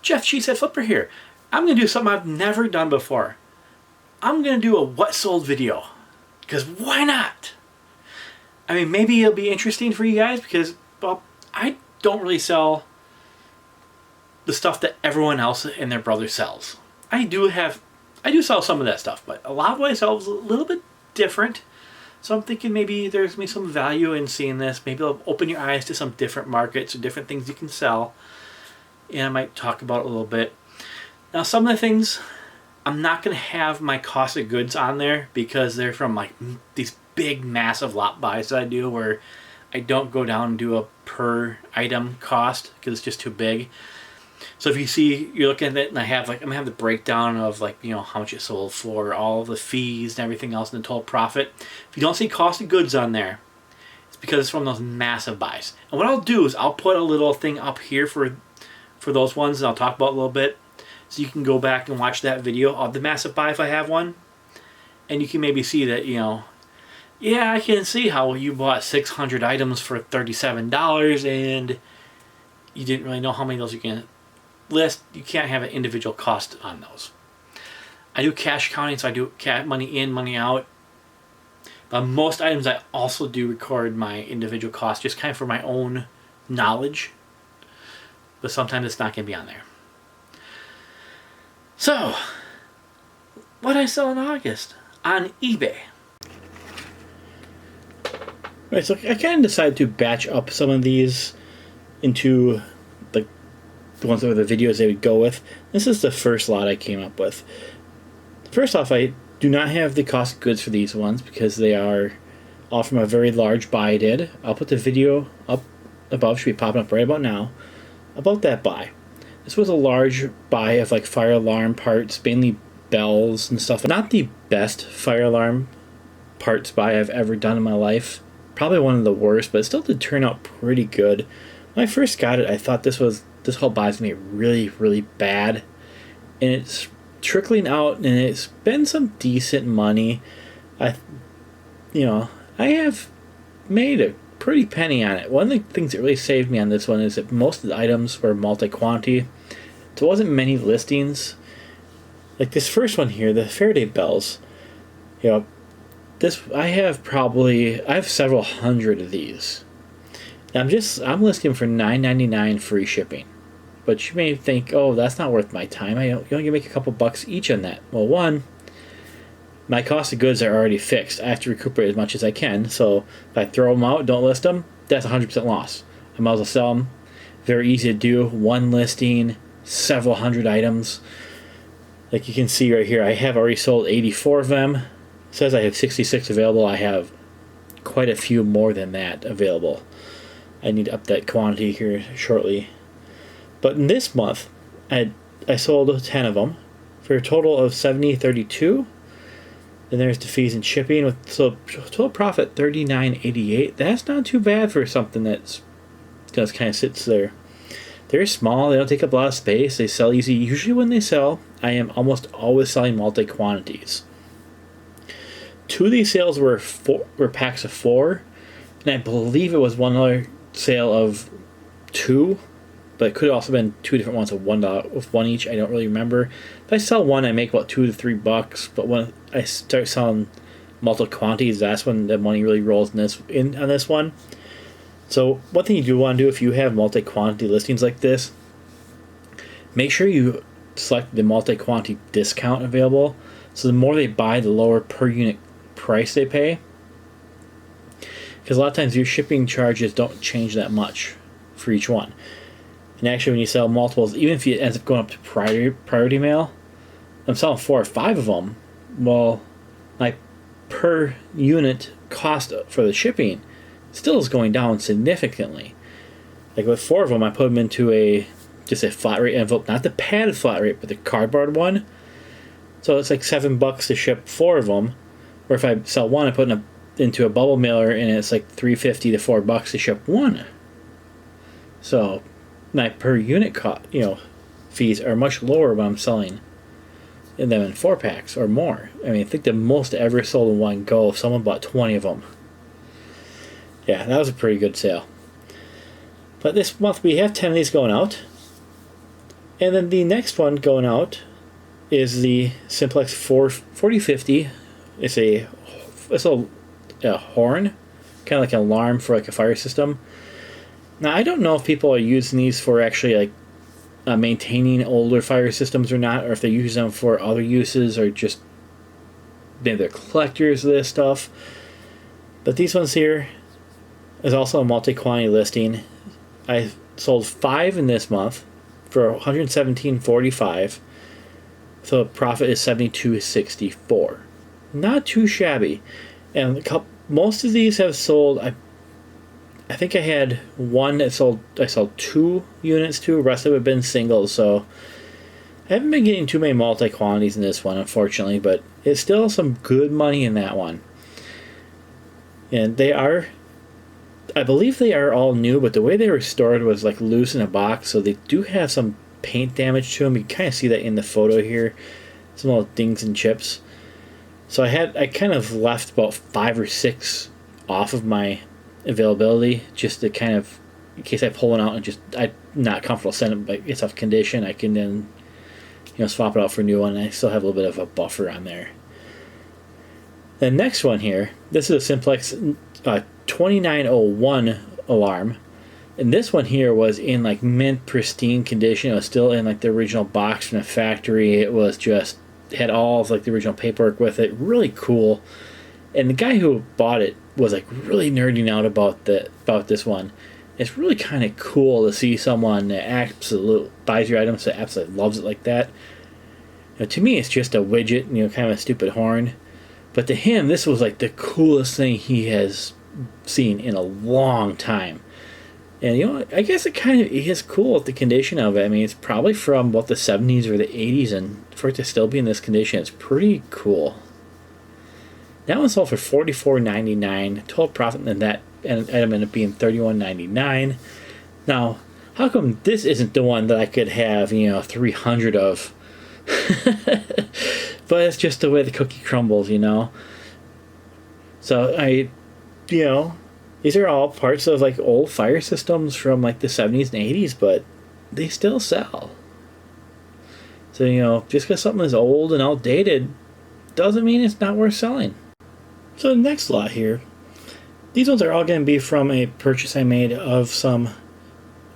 Jeff Cheesehead Flipper here. I'm going to do something I've never done before. I'm going to do a what sold video. Because why not? I mean, maybe it'll be interesting for you guys because, well, I don't really sell the stuff that everyone else and their brother sells. I do sell some of that stuff, but a lot of what I sell is a little bit different. So I'm thinking maybe there's going to be some value in seeing this. Maybe it'll open your eyes to some different markets or different things you can sell. And I might talk about it a little bit. Now, some of the things, I'm not going to have my cost of goods on there because they're from like these big, massive lot buys that I do where I don't go down and do a per item cost because it's just too big. So if you see, you're looking at it and I'm going to have the breakdown of like, you know, how much it sold for, all the fees and everything else and the total profit. If you don't see cost of goods on there, it's because it's from those massive buys. And what I'll do is I'll put a little thing up here for those ones and I'll talk about a little bit. So you can go back and watch that video of the massive buy if I have one. And you can maybe see that, you know, yeah, I can see how you bought 600 items for $37 and you didn't really know how many of those you can list. You can't have an individual cost on those. I do cash counting, so I do money in, money out. But most items I also do record my individual cost just kind of for my own knowledge. But sometimes it's not going to be on there. So, what I sell in August on eBay. Right, so I kind of decided to batch up some of these into the ones that were the videos they would go with. This is the first lot I came up with. First off, I do not have the cost of goods for these ones because they are all from a very large buy I did. I'll put the video up above, should be popping up right about now, about that buy. This was a large buy of like fire alarm parts, mainly bells and stuff. Not the best fire alarm parts buy I've ever done in my life. Probably one of the worst, but it still did turn out pretty good. When I first got it, I thought this whole buy was going to be really, really bad. And it's trickling out, and it's been some decent money. I have made a pretty penny on it. One of the things that really saved me on this one is that most of the items were multi-quantity. There wasn't many listings. Like this first one here, the Faraday bells. You know, I have several hundred of these. I'm listing for $9.99 free shipping. But you may think, oh, that's not worth my time. You only make a couple bucks each on that. Well, one, my cost of goods are already fixed. I have to recuperate as much as I can. So if I throw them out, don't list them, that's 100% loss. I might as well sell them. Very easy to do. One listing, several hundred items. Like you can see right here, I have already sold 84 of them. It says I have 66 available. I have quite a few more than that available. I need to up that quantity here shortly. But in this month, I sold 10 of them for a total of $70.32. Then there's the fees and shipping with total profit $39.88. That's not too bad for something that's just kind of sits there. They're small. They don't take up a lot of space. They sell easy. Usually when they sell, I am almost always selling multi-quantities. 2 of these sales were packs of 4, and I believe it was one other sale of 2, but it could have also been 2 different ones of $1 with 1 each. I don't really remember. If I sell one, I make about $2 to $3. But when I start selling multiple quantities, that's when the money really rolls in on this one. So one thing you do want to do if you have multi-quantity listings like this, make sure you select the multi-quantity discount available. So the more they buy, the lower per unit price they pay. Because a lot of times your shipping charges don't change that much for each one. And actually when you sell multiples, even if it ends up going up to priority mail, I'm selling 4 or 5 of them. Well, my per unit cost for the shipping still is going down significantly. Like with 4 of them, I put them into just a flat rate envelope, not the padded flat rate, but the cardboard one. So it's like $7 to ship 4 of them. Or if I sell one, I put into a bubble mailer, and it's like $3.50 to $4 to ship one. So my per unit fees are much lower when I'm selling them in 4-packs or more. I mean, I think the most I ever sold in one go, if someone bought 20 of them. Yeah, that was a pretty good sale. But this month we have 10 of these going out. And then the next one going out is the Simplex 4050. It's a horn, kind of like an alarm for like a fire system. Now I don't know if people are using these for actually like maintaining older fire systems or not, or if they use them for other uses or just maybe they're collectors of this stuff. But these ones here is also a multi-quantity listing. I sold 5 in this month for $117.45. So the profit is $72.64. Not too shabby. And most of these have sold. I think I had one that sold. I sold 2 units to. The rest of it have been singles. So I haven't been getting too many multi quantities in this one, unfortunately. But it's still some good money in that one. And they are. I believe they are all new, but the way they were stored was like loose in a box, so they do have some paint damage to them. You kind of see that in the photo here, some little dings and chips. So I kind of left about 5 or 6 off of my availability, just to kind of, in case I pull one out and just I'm not comfortable sending it, but it's off condition, I can then swap it out for a new one. And I still have a little bit of a buffer on there. The next one here, this is a Simplex 2901 alarm, and this one here was in like mint pristine condition. It was still in like the original box from the factory. It was just had all of like the original paperwork with it. Really cool. And the guy who bought it was like really nerding out about this one. It's really kind of cool to see someone that buys your items that absolutely loves it like that. To me, it's just a widget, kind of a stupid horn. But to him, this was like the coolest thing he has seen in a long time. And I guess it kind of is cool with the condition of it. I mean, it's probably from the 70s or the 80s, and for it to still be in this condition, it's pretty cool. That one sold for $44.99. Total profit in that item ended up being $31.99. Now, how come this isn't the one that I could have 300 of? But it's just the way the cookie crumbles, So these are all parts of like old fire systems from like the 70s and 80s, but they still sell. So just because something is old and outdated doesn't mean it's not worth selling. So the next lot here, these ones are all going to be from a purchase I made of some,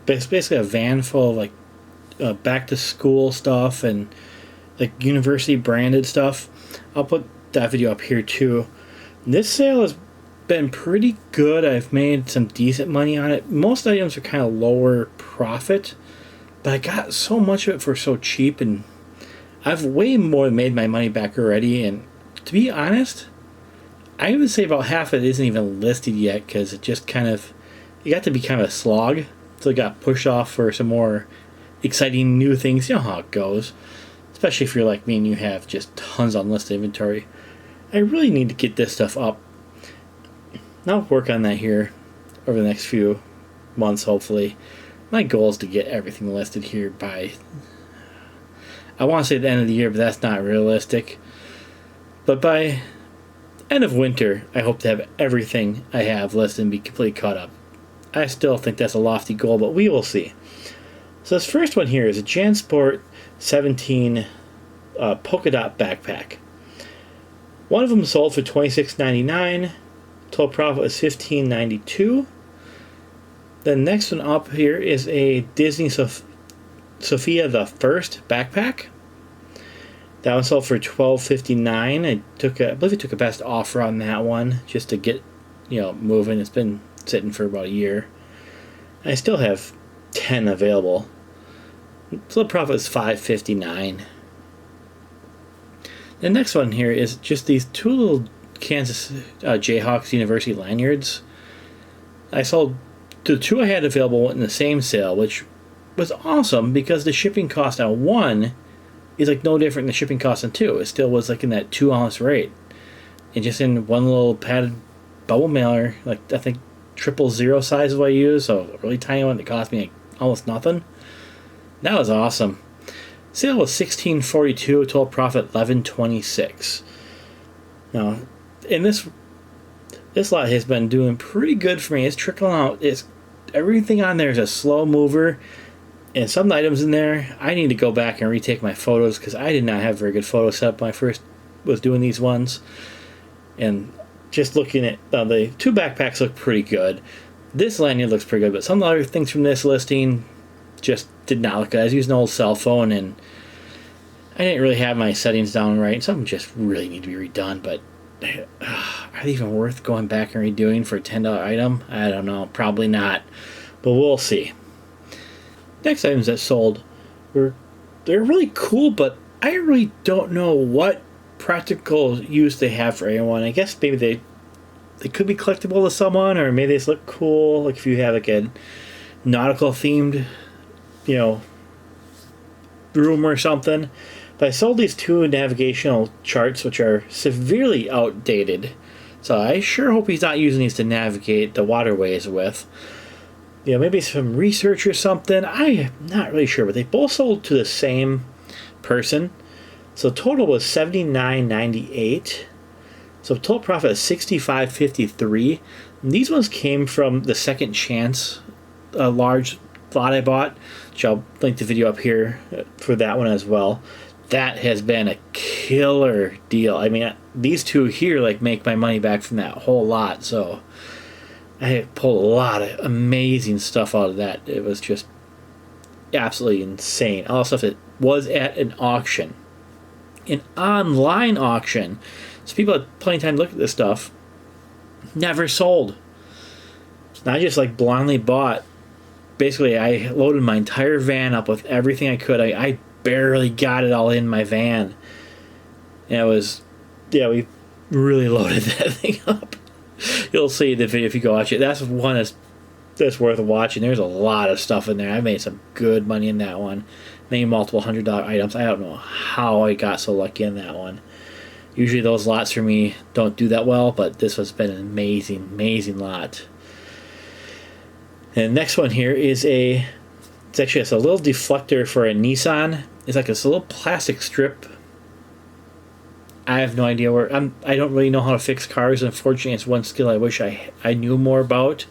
basically a van full of like back to school stuff and like university branded stuff. I'll put that video up here too. This sale has been pretty good. I've made some decent money on it. Most items are kind of lower profit, but I got so much of it for so cheap, and I've way more than made my money back already. And to be honest, I would say about half of it isn't even listed yet, because it just it got to be kind of a slog, so it got pushed off for some more exciting new things. You know how it goes, especially if you're like me and you have just tons on list inventory. I really need to get this stuff up. I'll work on that here over the next few months, hopefully. My goal is to get everything listed here by, I want to say the end of the year, but that's not realistic. But by end of winter, I hope to have everything I have listed and be completely caught up. I still think that's a lofty goal, but we will see. So this first one here is a JanSport 17 polka dot backpack. One of them sold for $26.99. Total profit was $15.92. The next one up here is a Disney Sophia the First backpack. That one sold for $12.59. I believe I took a best offer on that one just to get moving. It's been sitting for about a year. I still have 10 available. So the profit is $5.59. The next one here is just these 2 little Kansas Jayhawks University lanyards. I sold the 2 I had available in the same sale, which was awesome because the shipping cost on one is like no different than the shipping cost on 2. It still was like in that 2-ounce rate, and just in one little padded bubble mailer, like I think 000 size is what I use, so a really tiny one that cost me like almost nothing. That was awesome. Sale was $16.42, total profit $11.26. Now, and this lot has been doing pretty good for me. It's trickling out. Everything on there is a slow mover. And some items in there, I need to go back and retake my photos because I did not have very good photo setup when I first was doing these ones. And just looking at the two backpacks look pretty good. This lanyard looks pretty good, but some other things from this listing just did not look good. I was using an old cell phone and I didn't really have my settings down right. Some just really need to be redone, but are they even worth going back and redoing for a $10 item? I don't know. Probably not, but we'll see. Next items that sold they're really cool, but I really don't know what practical use they have for anyone. I guess maybe they could be collectible to someone, or maybe they just look cool. Like if you have like a nautical themed, room or something. But I sold these two navigational charts, which are severely outdated. So I sure hope he's not using these to navigate the waterways with. Maybe some research or something. I'm not really sure, but they both sold to the same person. So total was $79.98. So total profit is $65.53. These ones came from the Second Chance, a large lot I bought, which I'll link the video up here for that one as well. That has been a killer deal. I mean, these two here make my money back from that whole lot. So I pulled a lot of amazing stuff out of that. It was just absolutely insane. All the stuff that was at an auction, an online auction. So people had plenty of time to look at this stuff. Never sold. It's not just blindly bought. Basically, I loaded my entire van up with everything I could. I barely got it all in my van. And it was, we really loaded that thing up. You'll see the video if you go watch it. That's one that's worth watching. There's a lot of stuff in there. I made some good money in that one. Made multiple $100 items. I don't know how I got so lucky in that one. Usually those lots for me don't do that well, but this has been an amazing, amazing lot. And the next one here is it's actually a little deflector for a Nissan. It's like this little plastic strip. I have no idea where I don't really know how to fix cars. Unfortunately, it's one skill I wish I knew more about.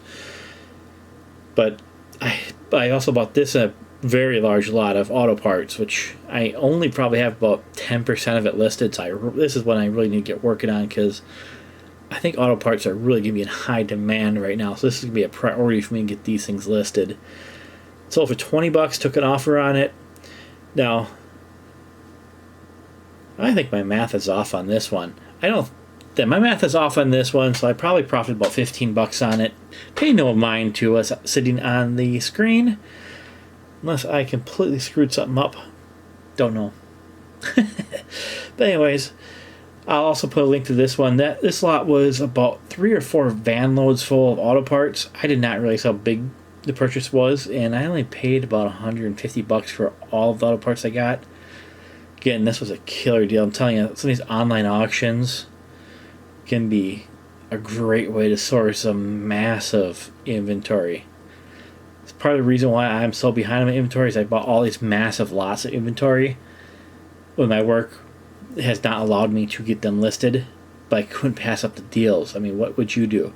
But I also bought this in a very large lot of auto parts, which I only probably have about 10% of it listed. So this is what I really need to get working on, because I think auto parts are really going to be in high demand right now. So this is going to be a priority for me to get these things listed. Sold for $20, took an offer on it. Now, I think my math is off on this one. My math is off on this one, so I probably profited about $15 on it. Pay no mind to us sitting on the screen, unless I completely screwed something up. Don't know. But anyways, I'll also put a link to this one. This lot was about 3 or 4 van loads full of auto parts. I did not realize how big the purchase was, and I only paid about $150 for all of the auto parts I got. Again, this was a killer deal. I'm telling you, some of these online auctions can be a great way to source a massive inventory. It's part of the reason why I'm so behind on my inventory is I bought all these massive lots of inventory when my work has not allowed me to get them listed, but I couldn't pass up the deals. I mean, what would you do?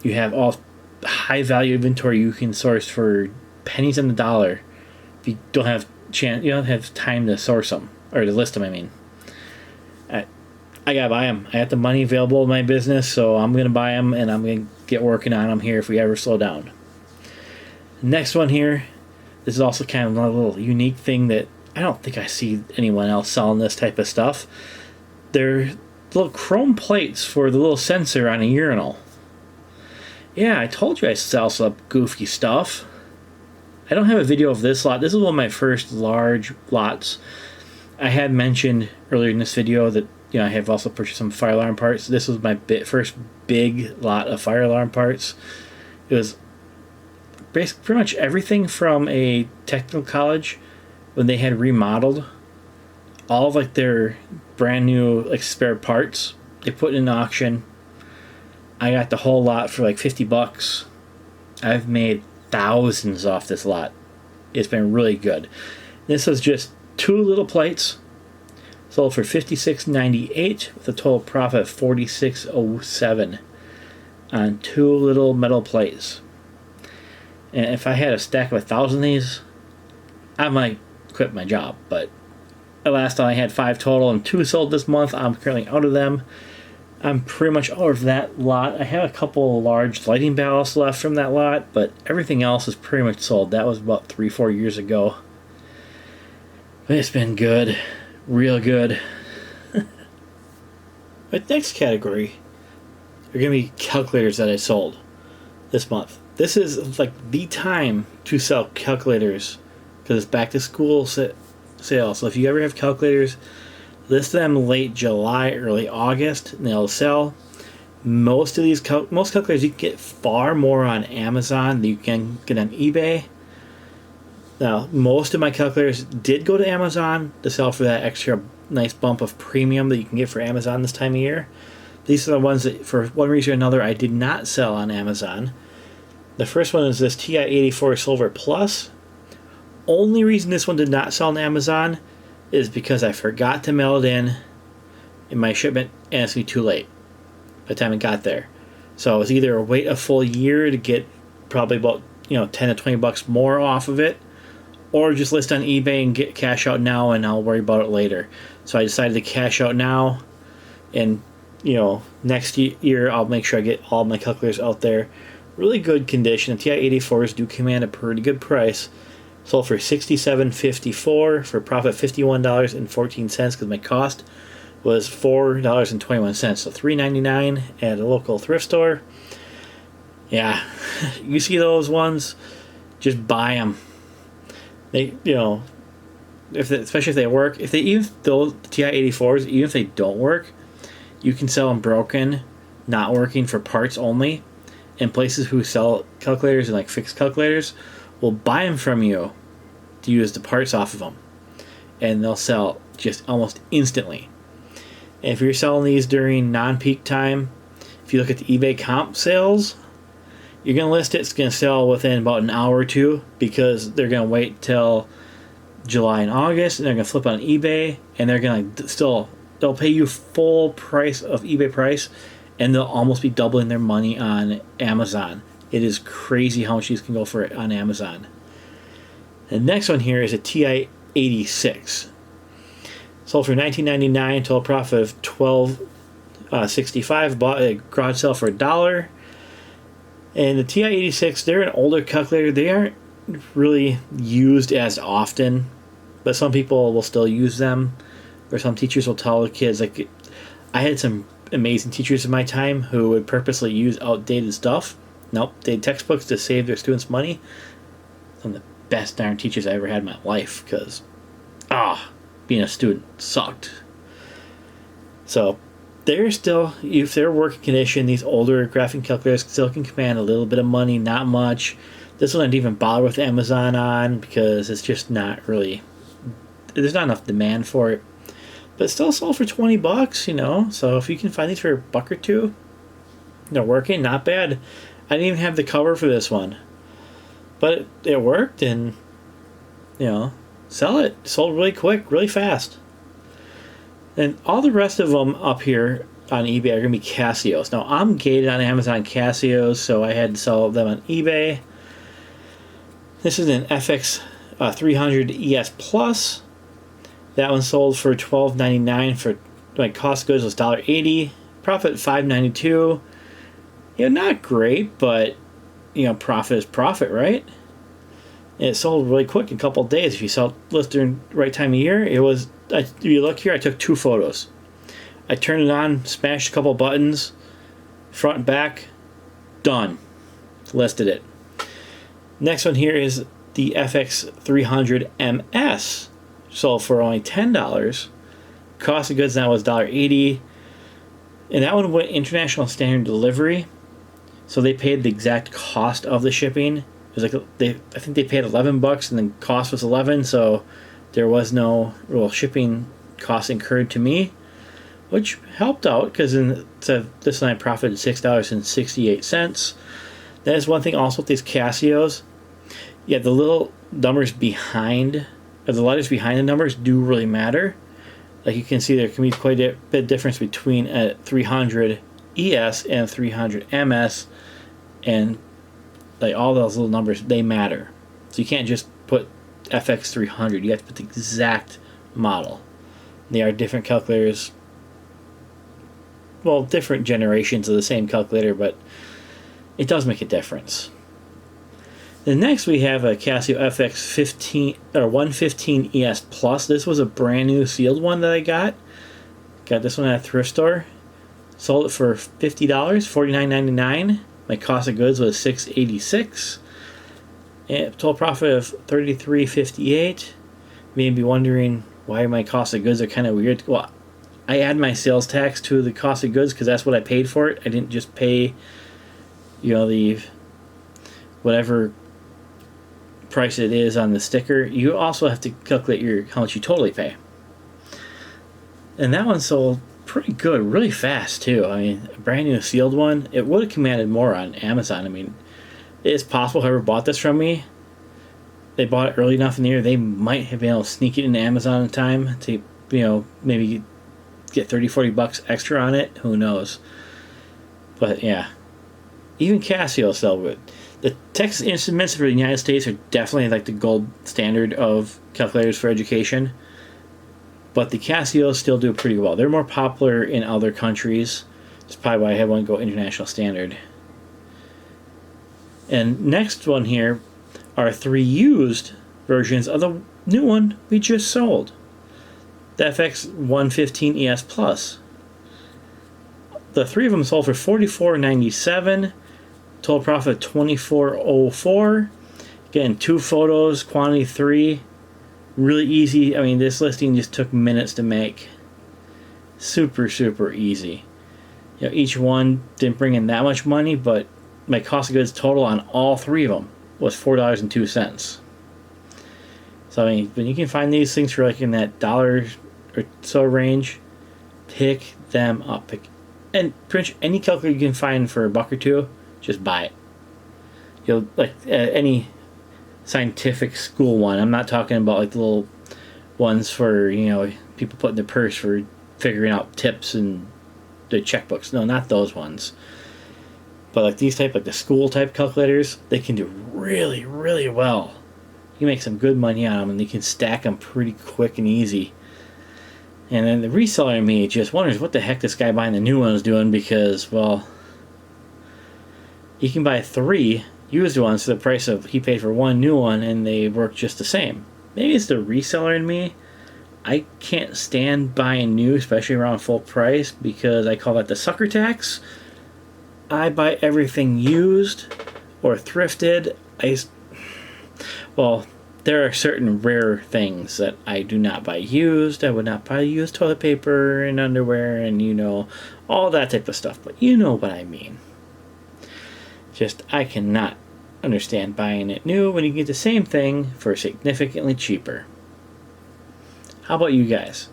You have all high value inventory you can source for pennies on the dollar. If you don't have you don't have time to source them, or to list them, I mean. I gotta buy them. I got the money available in my business, so I'm gonna buy them, and I'm gonna get working on them here if we ever slow down. Next one here, this is also kind of a little unique thing that I don't think I see anyone else selling this type of stuff. They're little chrome plates for the little sensor on a urinal. Yeah, I told you I sell some goofy stuff. I don't have a video of this lot. This is one of my first large lots. I had mentioned earlier in this video that I have also purchased some fire alarm parts. This was my first big lot of fire alarm parts. It was basically pretty much everything from a technical college when they had remodeled all of their brand new spare parts. They put in an auction. I got the whole lot for $50. I've made thousands off this lot. It's been really good. This was just 2 little plates. Sold for $56.98 with a total profit of $46.07 on 2 little metal plates. And if I had a stack of 1,000 of these, I might quit my job. But at last I had 5 total and 2 sold this month. I'm currently out of them. I'm pretty much out of that lot. I have a couple large lighting ballasts left from that lot, but everything else is pretty much sold. That was about 3-4 years ago. But it's been good. Real good. But next category are going to be calculators that I sold this month. This is like the time to sell calculators because it's back to school sale. So if you ever have calculators, list them late July, early August, and they'll sell. Most calculators you can get far more on Amazon than you can get on eBay. Now, most of my calculators did go to Amazon to sell for that extra nice bump of premium that you can get for Amazon this time of year. These are the ones that, for one reason or another, I did not sell on Amazon. The first one is this TI-84 Silver Plus. Only reason this one did not sell on Amazon is because I forgot to mail it in my shipment, and it's going to be too late by the time it got there. So it's either wait a full year to get probably about 10 to $20 more off of it, or just list on eBay and get cash out now, and I'll worry about it later. So I decided to cash out now, and next year I'll make sure I get all my calculators out there. Really good condition. The TI-84s do command a pretty good price. Sold for $67.54 for a profit of $51.14 because my cost was $4.21. So $3.99 at a local thrift store. Yeah, you see those ones, just buy them. They, especially if they work. If they even those TI-84s, even if they don't work, you can sell them broken, not working for parts only. And places who sell calculators and like fixed calculators will buy them from you to use the parts off of them, and they'll sell just almost instantly. And if you're selling these during non-peak time, if you look at the eBay comp sales, you're going to list it's going to sell within about an hour or two because they're going to wait till July and August, and they're going to flip on eBay, and they're going to they'll pay you full price of eBay price, and they'll almost be doubling their money on Amazon. It is crazy how much these can go for it on Amazon. The next one here is a TI-86. Sold for $19.99, total profit of $12.65. Bought a garage sale for $1. And the TI-86, they're an older calculator. They aren't really used as often, but some people will still use them, or some teachers will tell the kids. Like, I had some amazing teachers in my time who would purposely use outdated stuff. Nope, they had textbooks to save their students money. Some of the best darn teachers I ever had in my life, because being a student sucked. So they're still, if they're working condition, these older graphing calculators still can command a little bit of money, not much. This one I didn't even bother with Amazon on because it's just not really, there's not enough demand for it. But still sold for $20, So if you can find these for $1 or $2, they're working, not bad. I didn't even have the cover for this one, but it worked, and sell it. Sold really quick, really fast. And all the rest of them up here on eBay are going to be Casios. Now I'm gated on Amazon Casios, so I had to sell them on eBay. This is an FX 300 ES Plus. That one sold for $12.99. For my cost of goods was $1.80. Profit $5.92. Not great, but profit is profit, right? And it sold really quick in a couple of days. If you sell list during the right time of year, it was. If you look here, I took 2 photos. I turned it on, smashed a couple buttons, front and back, done. Listed it. Next one here is the FX 300 MS. Sold for only $10. Cost of goods now was $1.80. And that one went international standard delivery. So they paid the exact cost of the shipping. It was like I think they paid $11 and the cost was $11, so there was no real shipping cost incurred to me, which helped out because this one I profited $6.68. That is one thing also with these Casios. Yeah, the little numbers behind, or the letters behind the numbers do really matter. Like you can see, there can be quite a bit of difference between a 300 ES and 300 MS, and like all those little numbers, they matter. So you can't just put FX300. You have to put the exact model. They are different calculators. Well, different generations of the same calculator, but it does make a difference. Then next we have a Casio FX 115 ES Plus. This was a brand new sealed one that I got. Got this one at a thrift store. Sold it for $50, $49.99. My cost of goods was $6.86. And total profit of $33.58. You may be wondering why my cost of goods are kind of weird. Well, I add my sales tax to the cost of goods because that's what I paid for it. I didn't just pay, the whatever price it is on the sticker. You also have to calculate how much you totally pay. And that one sold pretty good, really fast too. I mean, a brand new sealed one. It would have commanded more on Amazon. I mean, it's possible whoever bought this from me, they bought it early enough in the year, they might have been able to sneak it into Amazon in time to, maybe get $30-$40 extra on it. Who knows? But yeah, even Casio sell good. The Texas Instruments for the United States are definitely like the gold standard of calculators for education. But the Casios still do pretty well. They're more popular in other countries. That's probably why I have one go international standard. And next one here are 3 used versions of the new one we just sold. The FX 115 ES Plus. The 3 of them sold for $44.97. Total profit $24.04. Again, 2 photos, quantity 3. Really easy. I mean, this listing just took minutes to make. Super, super easy. Each one didn't bring in that much money, but my cost of goods total on all 3 of them was $4.02. So, I mean, when you can find these things for like in that $1 or so range, pick them up. And pretty much any calculator you can find for $1 or $2, just buy it. Like any scientific school one. I'm not talking about like the little ones for, people put in their purse for figuring out tips and the checkbooks. No, not those ones. But like these type, like the school type calculators, they can do really, really well. You can make some good money on them, and they can stack them pretty quick and easy. And then the reseller in me just wonders what the heck this guy buying the new one is doing, because, well, you can buy 3 used ones for the price of he paid for 1 new one, and they work just the same. Maybe it's the reseller in me. I can't stand buying new, especially around full price, because I call that the sucker tax. I buy everything used or thrifted. There are certain rare things that I do not buy used. I would not buy used toilet paper and underwear and, all that type of stuff. But you know what I mean. Just, I cannot understand buying it new when you get the same thing for significantly cheaper. How about you guys?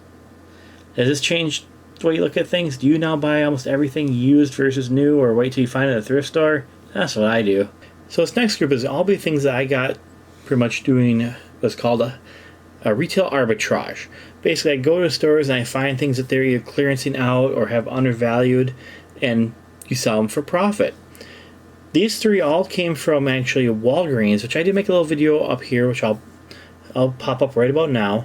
Has this changed the way you look at things? Do you now buy almost everything used versus new, or wait till you find it at a thrift store? That's what I do. So this next group is all be things that I got pretty much doing what's called a retail arbitrage. Basically, I go to stores and I find things that they're either clearancing out or have undervalued, and you sell them for profit. These 3 all came from actually Walgreens, which I did make a little video up here, which I'll pop up right about now,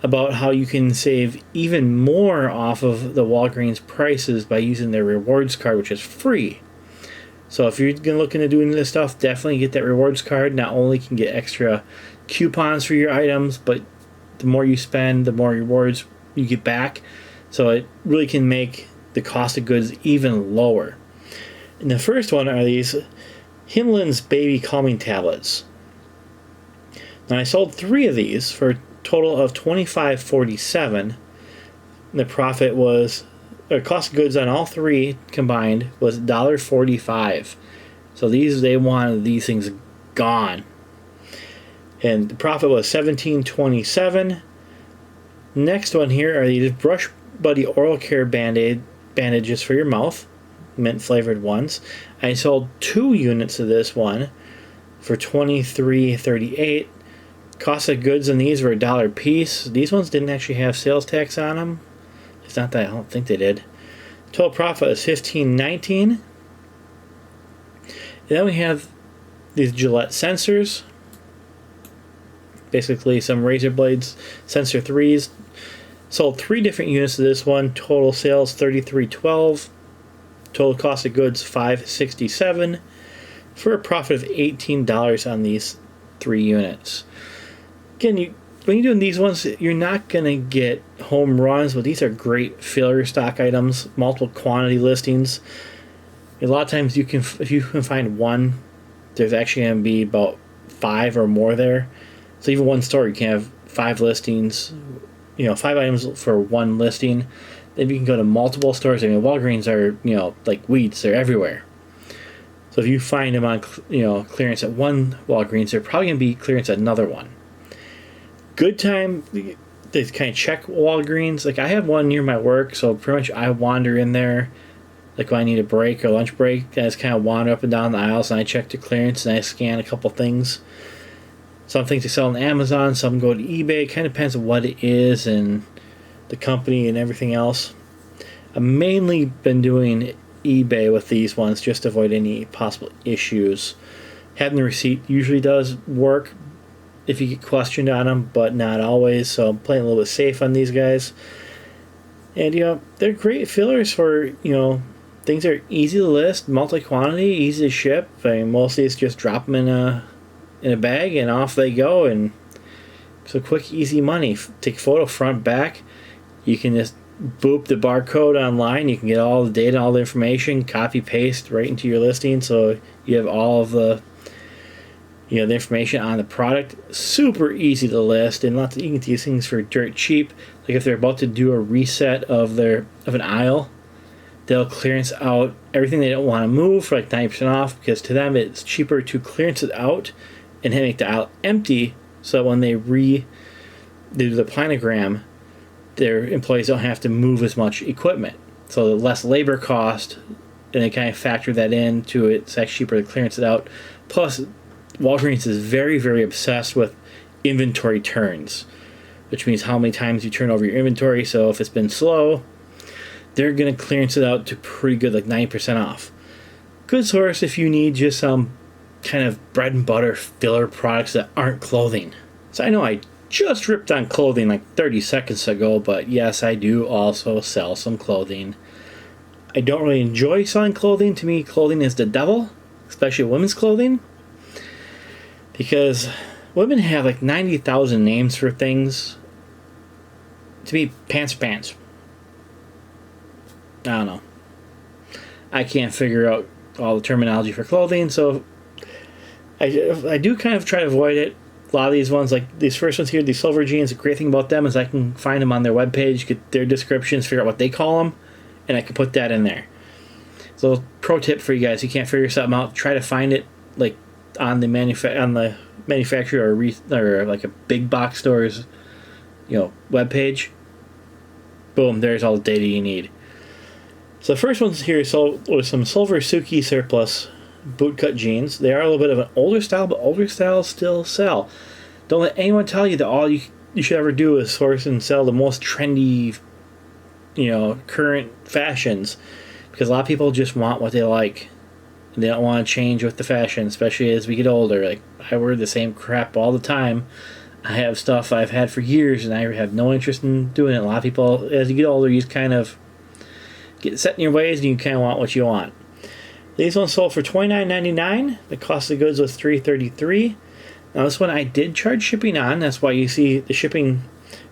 about how you can save even more off of the Walgreens prices by using their rewards card, which is free. So if you're looking at doing this stuff, definitely get that rewards card. Not only can you get extra coupons for your items, but the more you spend, the more rewards you get back. So it really can make the cost of goods even lower. And the first one are these Himlin's Baby Calming Tablets. Now I sold 3 of these for a total of $25.47. The profit was, or cost of goods on all 3 combined was $1.45. So they wanted these things gone. And the profit was $17.27. Next one here are these Brush Buddy Oral Care bandages for your mouth. Mint flavored ones. I sold 2 units of this one for $23.38. Cost of goods on these were $1 a piece. These ones didn't actually have sales tax on them. It's not that, I don't think they did. Total profit is $15.19. And then we have these Gillette sensors. basically some razor blades, sensor 3s. Sold 3 different units of this one. Total sales $33.12. Total cost of goods $5.67 for a profit of $18 on these 3 units. Again, when you're doing these ones, you're not going to get home runs, but these are great filler stock items, multiple quantity listings. A lot of times, if you can find one, there's actually going to be about 5 or more there. So even one store, you can have 5 listings, 5 items for one listing. Then you can go to multiple stores. I mean, Walgreens are, like weeds, they're everywhere. So if you find them on, clearance at one Walgreens, they're probably going to be clearance at another one. Good time to kind of check Walgreens. Like, I have one near my work, so pretty much I wander in there, like when I need a break or lunch break, and I just kind of wander up and down the aisles, and I check the clearance, and I scan a couple things. Some things they sell on Amazon, some go to eBay. It kind of depends on what it is and the company and everything else. I've mainly been doing eBay with these ones just to avoid any possible issues. Having the receipt usually does work if you get questioned on them, but not always, so I'm playing a little bit safe on these guys. And, they're great fillers for, things that are easy to list, multi-quantity, easy to ship. I mean, mostly it's just drop them in a bag and off they go, and so quick, easy money. Take a photo front, back. You can just boop the barcode online. You can get all the data, all the information, copy, paste right into your listing, so you have all of the the information on the product. Super easy to list, and you can get these things for dirt cheap. Like if they're about to do a reset of an aisle, they'll clearance out everything they don't want to move for like 90% off, because to them it's cheaper to clearance it out and then make the aisle empty, so when they do the planogram, their employees don't have to move as much equipment. So the less labor cost, and they kind of factor that into it. It's actually cheaper to clearance it out. Plus, Walgreens is very, very obsessed with inventory turns, which means how many times you turn over your inventory. So if it's been slow, they're going to clearance it out to pretty good, like 90% off. Good source if you need just some kind of bread and butter filler products that aren't clothing. So I know I just ripped on clothing like 30 seconds ago, but yes, I do also sell some clothing. I don't really enjoy selling clothing. To me, clothing is the devil, especially women's clothing, because women have like 90,000 names for things. To me, pants are pants. I don't know. I can't figure out all the terminology for clothing, so I do kind of try to avoid it. A lot of these ones, like these first ones here, these silver jeans, the great thing about them is I can find them on their webpage, get their descriptions, figure out what they call them, and I can put that in there. So, pro tip for you guys: you can't figure something out, try to find it like on the manufacturer or like a big box store's webpage. Boom, there's all the data you need. So the first ones here was some silver Suki surplus bootcut jeans. They are a little bit of an older style, but older styles still sell. Don't let anyone tell you that all you should ever do is source and sell the most trendy, current fashions, because a lot of people just want what they like. They don't want to change with the fashion, especially as we get older. Like, I wear the same crap all the time. I have stuff I've had for years, and I have no interest in doing it. A lot of people, as you get older, you just kind of get set in your ways, and you kind of want what you want. These ones sold for $29.99. The cost of goods was $3.33. Now, this one I did charge shipping on. That's why you see the shipping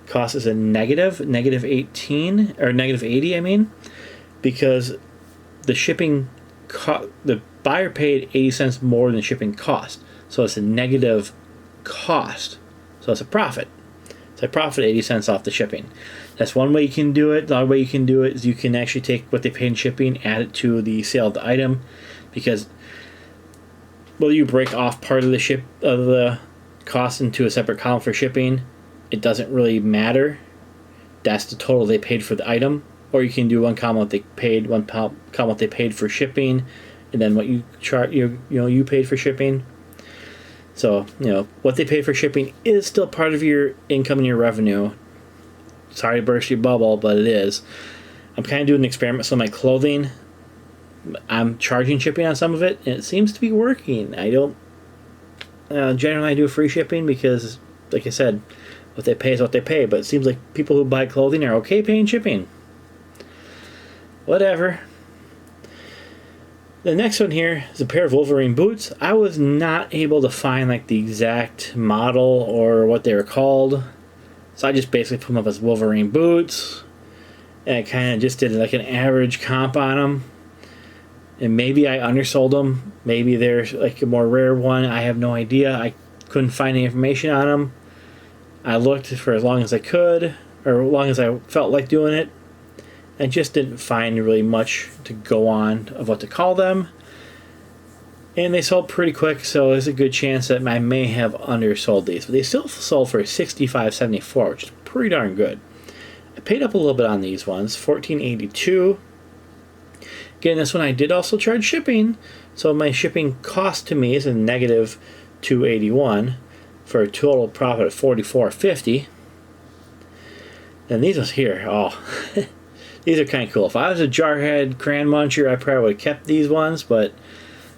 cost is a negative 18, or negative 80, I mean, because the shipping the buyer paid 80 cents more than the shipping cost. So it's a negative cost. So it's a profit. So I profit 80 cents off the shipping. That's one way you can do it. The other way you can do it is you can actually take what they paid in shipping, add it to the sale of the item, because whether you break off part of the cost into a separate column for shipping, it doesn't really matter. That's the total they paid for the item. Or you can do one column what they paid, one column what they paid for shipping, and then what you you paid for shipping. So what they paid for shipping is still part of your income and your revenue. Sorry to burst your bubble, but it is. I'm kind of doing an experiment with some of my clothing. I'm charging shipping on some of it, and it seems to be working. I don't generally do free shipping because like I said, what they pay is what they pay. But it seems like people who buy clothing are okay paying shipping. Whatever. The next one here is a pair of Wolverine boots. I was not able to find like the exact model or what they were called. So I just basically put them up as Wolverine boots. And I kind of just did like an average comp on them. And maybe I undersold them. Maybe they're like a more rare one. I have no idea. I couldn't find any information on them. I looked for as long as I could, or as long as I felt like doing it. I just didn't find really much to go on of what to call them. And they sold pretty quick, so there's a good chance that I may have undersold these. But they still sold for $65.74, which is pretty darn good. I paid up a little bit on these ones, $14.82. Again, this one I did also charge shipping, so my shipping cost to me is a negative $2.81 for a total profit of $44.50. And these ones here, oh, these are kind of cool. If I was a Jarhead Crayon Muncher, I probably would have kept these ones, but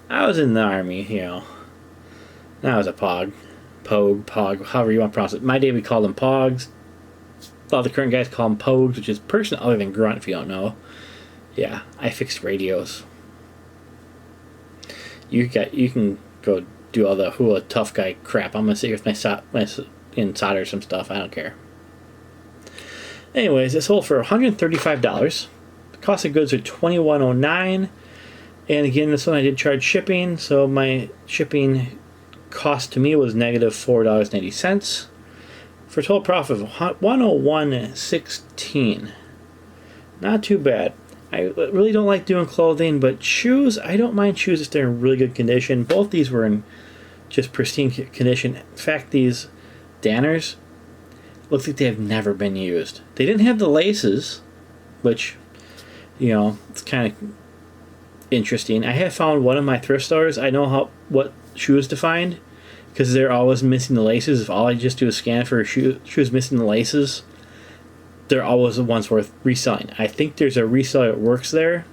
I was in the army, you know. I was a Pog, however you want to pronounce it. My day we called them Pogs. A lot of the current guys call them Pogs, which is person other than Grunt, if you don't know. Yeah, I fixed radios. You can go do all the hula tough guy crap. I'm gonna sit here with and solder some stuff. I don't care. Anyways, it sold for $135. The cost of goods are $21.09. And again, this one I did charge shipping, so my shipping cost to me was negative $4.80 for a total profit of $101.16. Not too bad. I really don't like doing clothing, but shoes, I don't mind shoes if they're in really good condition. Both these were in just pristine condition. In fact, these Danners looks like they have never been used. They didn't have the laces, which, you know, it's kind of interesting. I have found one of my thrift stores. I know what shoes to find because they're always missing the laces. If all I just do is scan for shoes missing the laces, they're always the ones worth reselling. I think there's a reseller that works there,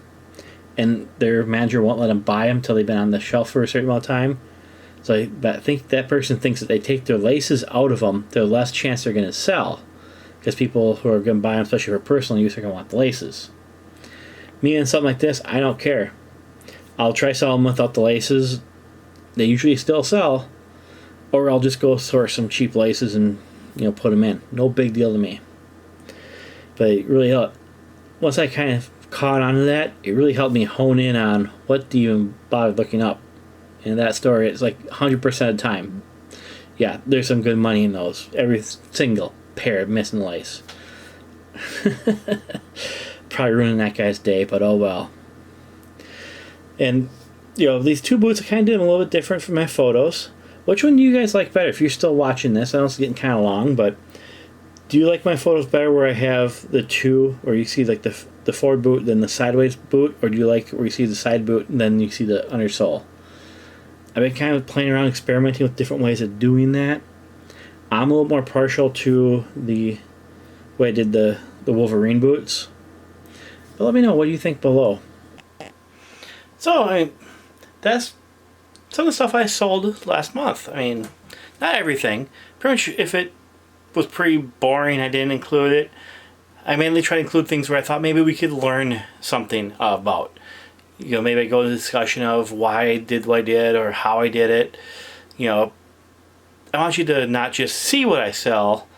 and their manager won't let them buy them until they've been on the shelf for a certain amount of time. So I think that person thinks that they take their laces out of them, there's less chance they're going to sell, because people who are going to buy them, especially for personal use, are going to want the laces. Me and something like this, I don't care. I'll try selling them without the laces. They usually still sell, or I'll just go source some cheap laces and put them in. No big deal to me. But it really helped. Once I kind of caught on to that, it really helped me hone in on what to even bother looking up. And that story, it's like 100% of the time. Yeah, there's some good money in those. Every single pair of missing lace. Probably ruining that guy's day, but oh well. And, these two boots, I kind of did them a little bit different from my photos. Which one do you guys like better? If you're still watching this, I know it's getting kind of long, but do you like my photos better where I have the two, where you see like the forward boot, then the sideways boot, or do you like where you see the side boot and then you see the undersole? I've been kind of playing around, experimenting with different ways of doing that. I'm a little more partial to the way I did the Wolverine boots. But let me know, what do you think below? So, that's some of the stuff I sold last month. Not everything. Pretty much, if it was pretty boring, I didn't include it. I mainly try to include things where I thought maybe we could learn something about. Maybe I go to the discussion of why I did what I did or how I did it. I want you to not just see what I sell.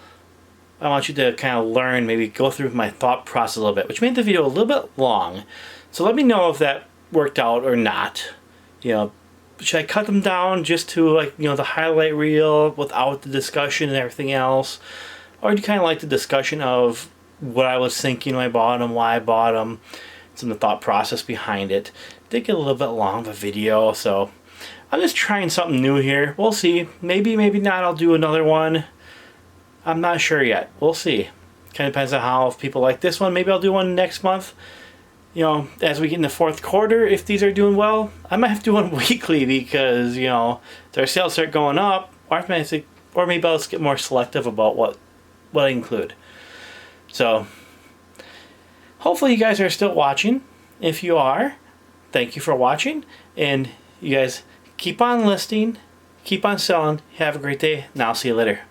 I want you to kind of learn, maybe go through my thought process a little bit, which made the video a little bit long. So let me know if that worked out or not. Should I cut them down just to the highlight reel without the discussion and everything else? Or do you kind of like the discussion of what I was thinking when I bought them, why I bought them, some of the thought process behind it? It did get a little bit long of a video, so I'm just trying something new here. We'll see. Maybe, maybe not. I'll do another one. I'm not sure yet. We'll see. Kind of depends on how, if people like this one. Maybe I'll do one next month. As we get in the fourth quarter, if these are doing well, I might have to do one weekly because, if our sales start going up, or maybe I'll just get more selective about what I include. So, hopefully you guys are still watching. If you are, thank you for watching. And you guys keep on listing, keep on selling. Have a great day, and I'll see you later.